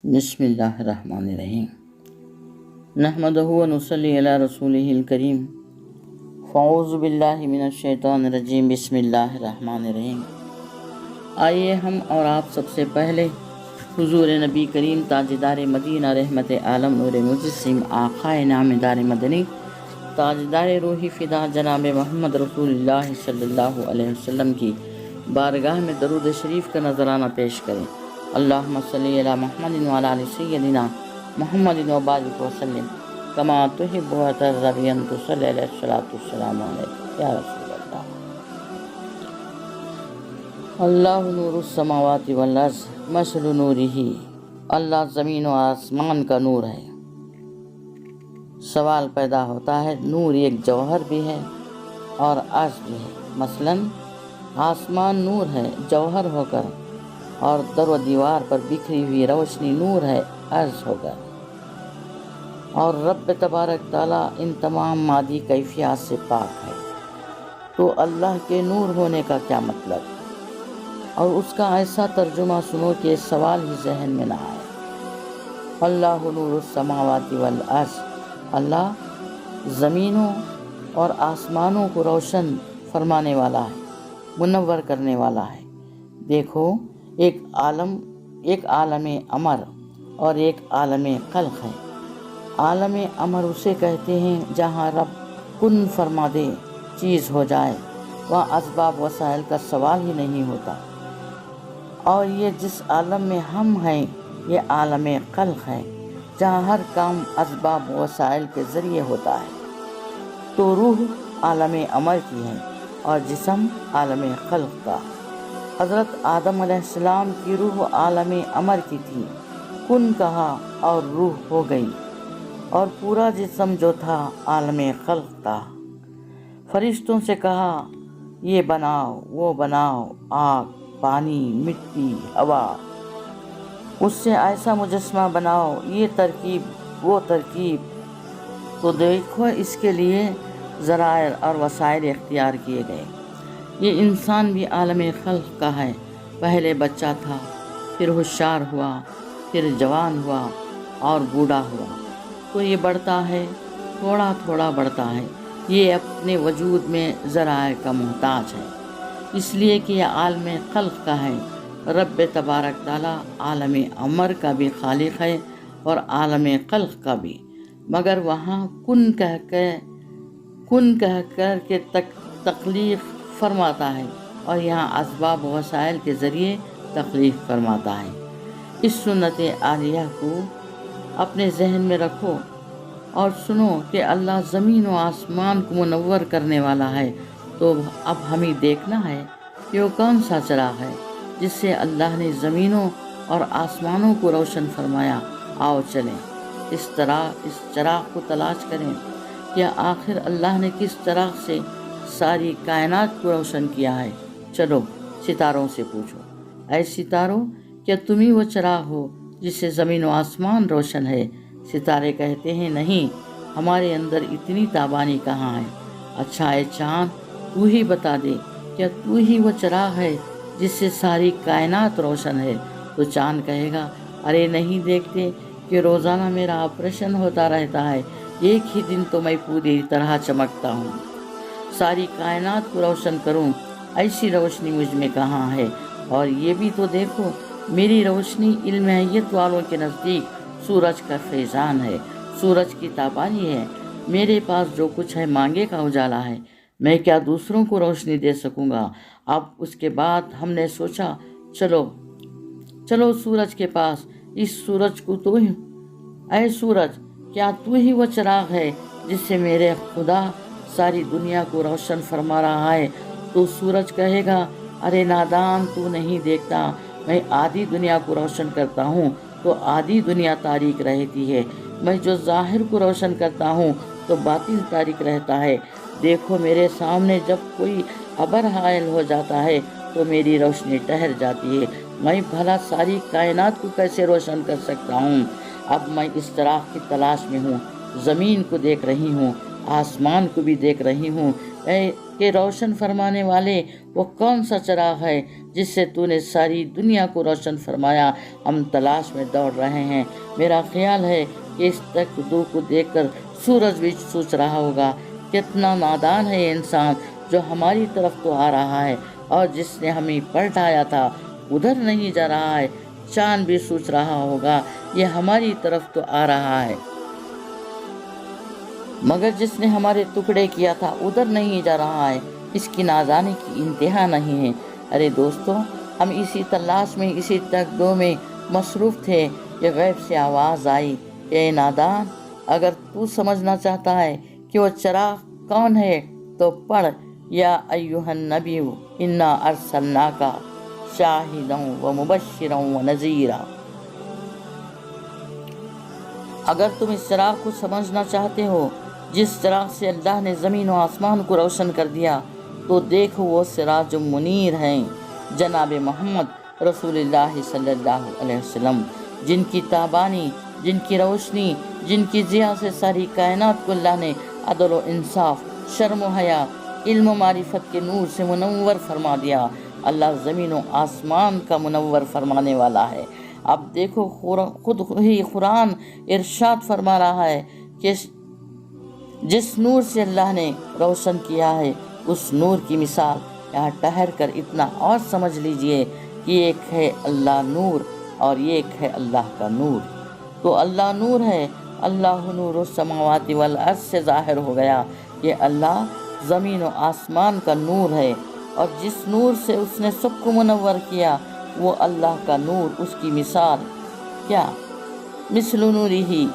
بسم اللہ الرحمن الرحیم نحمدہ و نصلی علی رسولہ الکریم فاعوذ باللہ من الشیطان الرجیم بسم اللہ الرحمن الرحیم۔ آئیے ہم اور آپ سب سے پہلے حضور نبی کریم تاجدار مدینہ رحمت عالم نور مجسم آقائے نامدار مدنی تاجدار روحی فدا جناب محمد رسول اللہ صلی اللہ علیہ وسلم کی بارگاہ میں درود شریف کا نذرانہ پیش کریں۔ اللہم صلی علی محمد وعلی آل سیدنا محمد وبارک وسلم کما تحب و ترضی ان تصلی علیہ الصلوۃ والسلام علیک یا رسول اللہ۔ اللہ نور السماوات والارض مثل نورہ، اللہ زمین و آسمان کا نور ہے۔ سوال پیدا ہوتا ہے، نور ایک جوہر بھی ہے اور عرض بھی ہے۔ مثلاً آسمان نور ہے جوہر ہو کر، اور در و دیوار پر بکھری ہوئی روشنی نور ہے عرض ہو کر، اور رب تبارک تعالیٰ ان تمام مادی کیفیات سے پاک ہے۔ تو اللہ کے نور ہونے کا کیا مطلب؟ اور اس کا ایسا ترجمہ سنو کہ سوال ہی ذہن میں نہ آئے۔ اللہ نور السماوات والارض، اللہ زمینوں اور آسمانوں کو روشن فرمانے والا ہے، منور کرنے والا ہے۔ دیکھو، ایک عالم امر اور ایک عالم خلق ہے۔ عالم امر اسے کہتے ہیں جہاں رب کن فرما دے چیز ہو جائے، وہاں اسباب وسائل کا سوال ہی نہیں ہوتا۔ اور یہ جس عالم میں ہم ہیں یہ عالم خلق ہے، جہاں ہر کام اسباب وسائل کے ذریعے ہوتا ہے۔ تو روح عالم امر کی ہے اور جسم عالم خلق کا۔ حضرت آدم علیہ السلام کی روح عالم امر کی تھی، کن کہا اور روح ہو گئی، اور پورا جسم جو تھا عالم خلق تھا۔ فرشتوں سے کہا یہ بناؤ وہ بناؤ، آگ، پانی، مٹی، ہوا، اس سے ایسا مجسمہ بناؤ، یہ ترکیب وہ ترکیب۔ تو دیکھو اس کے لیے ذرائع اور وسائل اختیار کیے گئے۔ یہ انسان بھی عالم خلق کا ہے۔ پہلے بچہ تھا، پھر ہوشیار ہوا، پھر جوان ہوا اور بوڑھا ہوا۔ تو یہ بڑھتا ہے، تھوڑا تھوڑا بڑھتا ہے۔ یہ اپنے وجود میں ذرائع کا محتاج ہے، اس لیے کہ یہ عالم خلق کا ہے۔ رب تبارک تعالیٰ عالم امر کا بھی خالق ہے اور عالم خلق کا بھی، مگر وہاں کن کہہ کر کے تخلیق فرماتا ہے، اور یہاں اسباب و وسائل کے ذریعے تخلیق فرماتا ہے۔ اس سنت عالیہ کو اپنے ذہن میں رکھو اور سنو کہ اللہ زمین و آسمان کو منور کرنے والا ہے۔ تو اب ہمیں دیکھنا ہے کہ وہ کون سا چراغ ہے جس سے اللہ نے زمینوں اور آسمانوں کو روشن فرمایا۔ آؤ چلیں اس چراغ کو تلاش کریں کہ آخر اللہ نے کس چراغ سے ساری کائنات کو روشن کیا ہے۔ چلو ستاروں سے پوچھو، اے ستاروں، کیا تم ہی وہ چراغ ہو جس سے زمین و آسمان روشن ہے؟ ستارے کہتے ہیں نہیں، ہمارے اندر اتنی تابانی کہاں ہے۔ اچھا اے چاند، تو ہی بتا دے، کیا تو ہی وہ چراغ ہے جس سے ساری کائنات روشن ہے؟ تو چاند کہے گا، ارے نہیں دیکھتے کہ روزانہ میرا آپریشن ہوتا رہتا ہے، ایک ہی دن تو میں پوری طرح چمکتا ہوں، ساری کائنات کو روشن کروں، ایسی روشنی مجھ میں کہاں ہے؟ اور یہ بھی تو دیکھو، میری روشنی علم حیت والوں کے نزدیک سورج کا فیضان ہے، سورج کی تابانی ہے۔ میرے پاس جو کچھ ہے مانگے کا اجالا ہے، میں کیا دوسروں کو روشنی دے سکوں گا؟ اب اس کے بعد ہم نے سوچا چلو سورج کے پاس، اس سورج کو تو ہی، اے سورج، کیا تو ہی وہ چراغ ہے جس سے میرے خدا ساری دنیا کو روشن فرما رہا ہے؟ تو سورج کہے گا، ارے نادان، تو نہیں دیکھتا میں آدھی دنیا کو روشن کرتا ہوں تو آدھی دنیا تاریک رہتی ہے، میں جو ظاہر کو روشن کرتا ہوں تو باطن تاریک رہتا ہے۔ دیکھو میرے سامنے جب کوئی ابر حائل ہو جاتا ہے تو میری روشنی ٹھہر جاتی ہے، میں بھلا ساری کائنات کو کیسے روشن کر سکتا ہوں؟ اب میں اس چراغ کی تلاش میں ہوں، زمین کو دیکھ رہی ہوں، آسمان کو بھی دیکھ رہی ہوں کہ روشن فرمانے والے وہ کون سا چراغ ہے جس سے تو نے ساری دنیا کو روشن فرمایا، ہم تلاش میں دوڑ رہے ہیں۔ میرا خیال ہے کہ اس تک دو کو دیکھ کر سورج بھی سوچ رہا ہوگا، کتنا نادان ہے یہ انسان جو ہماری طرف تو آ رہا ہے، اور جس نے ہمیں پلٹایا تھا ادھر نہیں جا رہا ہے۔ چاند بھی سوچ رہا ہوگا یہ ہماری طرف تو آ رہا ہے، مگر جس نے ہمارے ٹکڑے کیا تھا ادھر نہیں جا رہا ہے۔ اس کی نادانی کی انتہا نہیں ہے۔ ارے دوستو، ہم اسی تلاش میں، اسی تک دو میں مصروف تھے کہ غیب سے آواز آئی، اے نادان، اگر تو سمجھنا چاہتا ہے کہ وہ چراغ کون ہے تو پڑھ، یا ایھا النبی انا ارسلناک شاہدا و مبشرا و نذیرا۔ اگر تم اس چراغ کو سمجھنا چاہتے ہو جس چراغ سے اللہ نے زمین و آسمان کو روشن کر دیا، تو دیکھو وہ سراج منیر ہیں، جناب محمد رسول اللہ صلی اللہ علیہ وسلم، جن کی تابانی، جن کی روشنی، جن کی ضیاء سے ساری کائنات کو اللہ نے عدل و انصاف، شرم و حیا، علم و معرفت کے نور سے منور فرما دیا۔ اللہ زمین و آسمان کا منور فرمانے والا ہے۔ اب دیکھو خود ہی قرآن ارشاد فرما رہا ہے کہ جس نور سے اللہ نے روشن کیا ہے اس نور کی مثال، یہاں ٹھہر کر اتنا اور سمجھ لیجئے کہ ایک ہے اللہ نور اور ایک ہے اللہ کا نور۔ تو اللہ نور ہے، اللہ نور السماوات والارض سے ظاہر ہو گیا کہ اللہ زمین و آسمان کا نور ہے، اور جس نور سے اس نے سب کو منور کیا وہ اللہ کا نور، اس کی مثال کیا؟ مثل نوری ہی،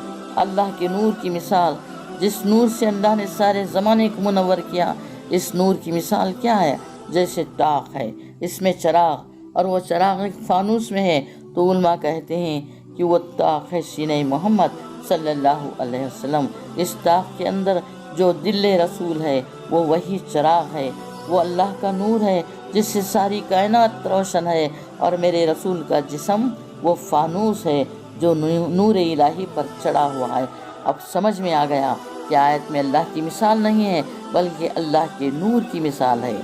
اللہ کے نور کی مثال، جس نور سے اللہ نے سارے زمانے کو منور کیا، اس نور کی مثال کیا ہے؟ جیسے طاق ہے، اس میں چراغ، اور وہ چراغ ایک فانوس میں ہے، تو علماء کہتے ہیں کہ وہ طاق ہے سینہ محمد صلی اللہ علیہ وسلم۔ اس طاق کے اندر جو دل رسول ہے وہ وہی چراغ ہے، وہ اللہ کا نور ہے جس سے ساری کائنات روشن ہے، اور میرے رسول کا جسم وہ فانوس ہے جو نور الہی پر چڑھا ہوا ہے۔ اب سمجھ میں آ گیا کہ آیت میں اللہ کی مثال نہیں ہے بلکہ اللہ کے نور کی مثال ہے۔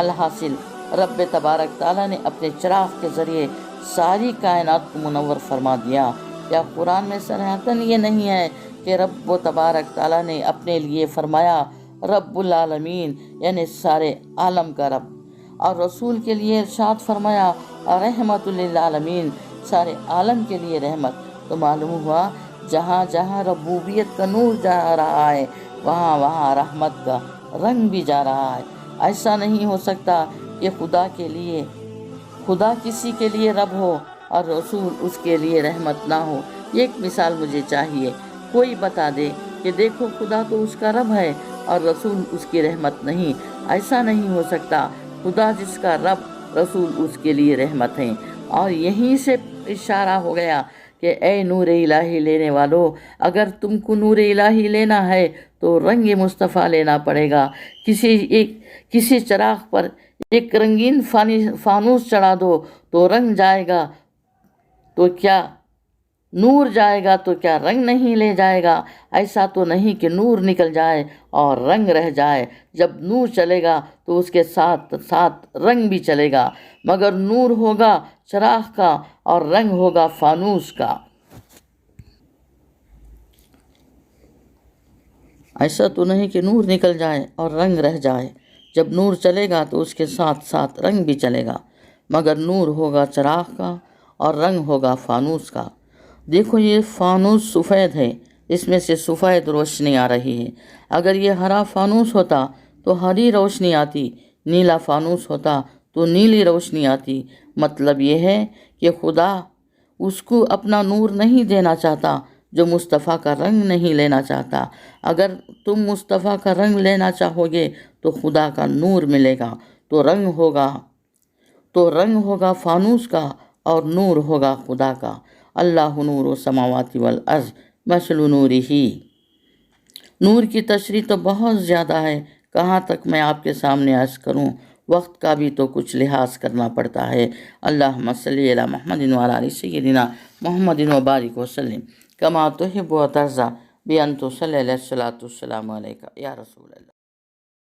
الحاصل رب تبارک تعالیٰ نے اپنے چراغ کے ذریعے ساری کائنات کو منور فرما دیا۔ یا قرآن میں صراحتاً یہ نہیں ہے کہ رب تبارک تعالیٰ نے اپنے لیے فرمایا رب العالمین، یعنی سارے عالم کا رب، اور رسول کے لیے ارشاد فرمایا رحمت للعالمین، سارے عالم کے لیے رحمت؟ تو معلوم ہوا جہاں جہاں ربوبیت کا نور جا رہا ہے وہاں وہاں رحمت کا رنگ بھی جا رہا ہے۔ ایسا نہیں ہو سکتا کہ خدا کسی کے لیے رب ہو اور رسول اس کے لیے رحمت نہ ہو۔ ایک مثال مجھے چاہیے، کوئی بتا دے کہ دیکھو خدا تو اس کا رب ہے اور رسول اس کی رحمت نہیں۔ ایسا نہیں ہو سکتا، خدا جس کا رب، رسول اس کے لیے رحمت ہیں۔ اور یہیں سے اشارہ ہو گیا کہ اے نور الہی لینے والو، اگر تم کو نور الہی لینا ہے تو رنگ مصطفیٰ لینا پڑے گا۔ کسی چراغ پر ایک رنگین فانوس چڑھا دو تو رنگ جائے گا تو کیا نور جائے گا تو کیا رنگ نہیں لے جائے گا؟ ایسا تو نہیں کہ نور نکل جائے اور رنگ رہ جائے۔ جب نور چلے گا تو اس کے ساتھ ساتھ رنگ بھی چلے گا، مگر نور ہوگا چراغ کا اور رنگ ہوگا فانوس کا۔ ایسا تو نہیں کہ نور نکل جائے اور رنگ رہ جائے۔ جب نور چلے گا تو اس کے ساتھ ساتھ رنگ بھی چلے گا، مگر نور ہوگا چراغ کا اور رنگ ہوگا فانوس کا۔ دیکھو یہ فانوس سفید ہے، اس میں سے سفید روشنی آ رہی ہے۔ اگر یہ ہرا فانوس ہوتا تو ہری روشنی آتی، نیلا فانوس ہوتا تو نیلی روشنی آتی۔ مطلب یہ ہے کہ خدا اس کو اپنا نور نہیں دینا چاہتا جو مصطفیٰ کا رنگ نہیں لینا چاہتا۔ اگر تم مصطفیٰ کا رنگ لینا چاہو گے تو خدا کا نور ملے گا، تو رنگ ہوگا فانوس کا اور نور ہوگا خدا کا۔ اللہ نور السماوات والارض مثل نورہ۔ نور کی تشریح تو بہت زیادہ ہے، کہاں تک میں آپ کے سامنے عرض کروں، وقت کا بھی تو کچھ لحاظ کرنا پڑتا ہے۔ اللہم صلی علی محمد وعلی آل سیدنا محمد وبارک وسلم کما تحب و ترضی بان تصلی علیہ الصلوۃ والسلام علیک یا رسول اللہ۔